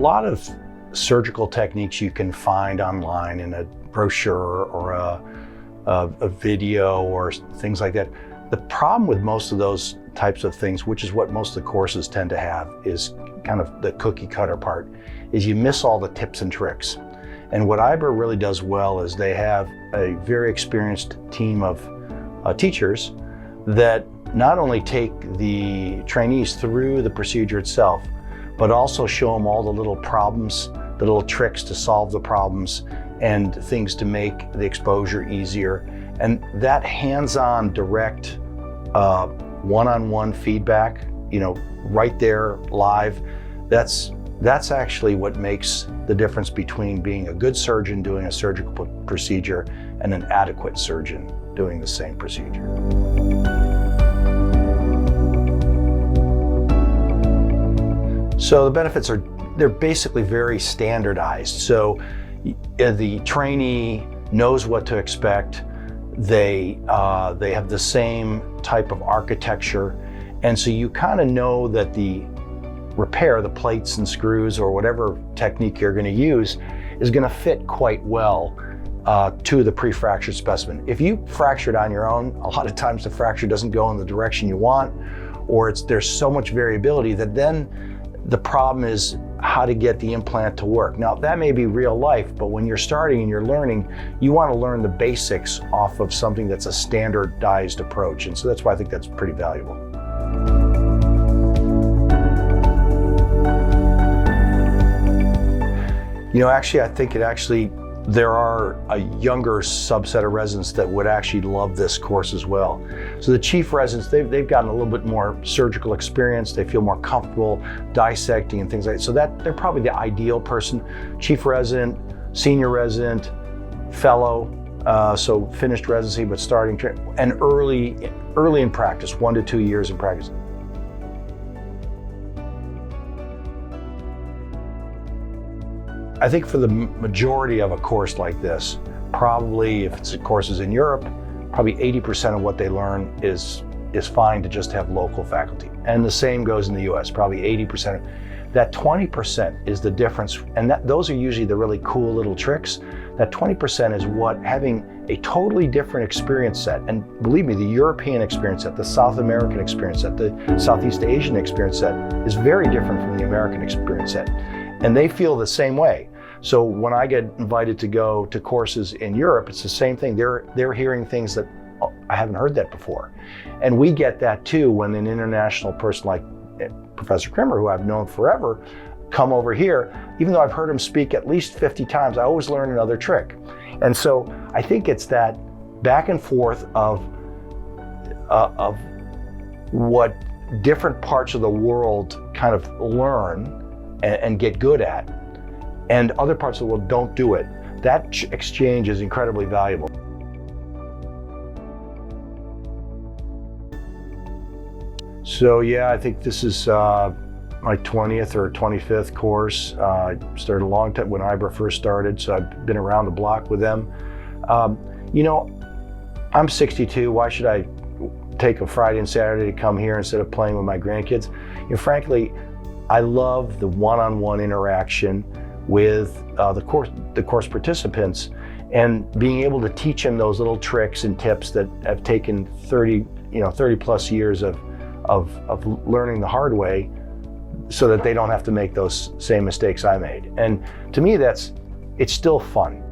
lot of surgical techniques you can find online in a brochure or a video or things like that. The problem with most of those types of things, which is what most of the courses tend to have, is kind of the cookie cutter part, is you miss all the tips and tricks. And what IBRA really does well is they have a very experienced team of teachers that not only take the trainees through the procedure itself, but also show them all the little problems, the little tricks to solve the problems and things to make the exposure easier. And that hands-on, direct, one-on-one feedback, right there, live, that's actually what makes the difference between being a good surgeon doing a surgical procedure and an adequate surgeon doing the same procedure. So the benefits they're basically very standardized. So the trainee knows what to expect. They have the same type of architecture. And so you kind of know that the repair, the plates and screws or whatever technique you're going to use, is going to fit quite well to the pre-fractured specimen. If you fracture it on your own, a lot of times the fracture doesn't go in the direction you want, or there's so much variability that then the problem is how to get the implant to work. Now, that may be real life, but when you're starting and you're learning, you want to learn the basics off of something that's a standardized approach. And so that's why I think that's pretty valuable. Actually, I think there are a younger subset of residents that would actually love this course as well. So the chief residents, they've gotten a little bit more surgical experience. They feel more comfortable dissecting and things like that. So they're probably the ideal person. Chief resident, senior resident, fellow, so finished residency but starting and early in practice, 1 to 2 years in practice. I think for the majority of a course like this, probably if it's courses in Europe, probably 80% of what they learn is fine to just have local faculty. And the same goes in the US, probably 80%. That 20% is the difference, and those are usually the really cool little tricks. That 20% is what having a totally different experience set, and believe me, the European experience set, the South American experience set, the Southeast Asian experience set is very different from the American experience set. And they feel the same way. So when I get invited to go to courses in Europe, it's the same thing. They're hearing things that I haven't heard that before. And we get that too when an international person like Professor Krimmer, who I've known forever, come over here. Even though I've heard him speak at least 50 times, I always learn another trick. And so I think it's that back and forth of what different parts of the world kind of learn and get good at, and other parts of the world don't do it. That exchange is incredibly valuable. So yeah, I think this is my 20th or 25th course. I started a long time when IBRA first started, so I've been around the block with them. I'm 62, why should I take a Friday and Saturday to come here instead of playing with my grandkids? Frankly, I love the one-on-one interaction with the course participants, and being able to teach them those little tricks and tips that have taken 30 plus years of learning the hard way, so that they don't have to make those same mistakes I made. And to me, it's still fun.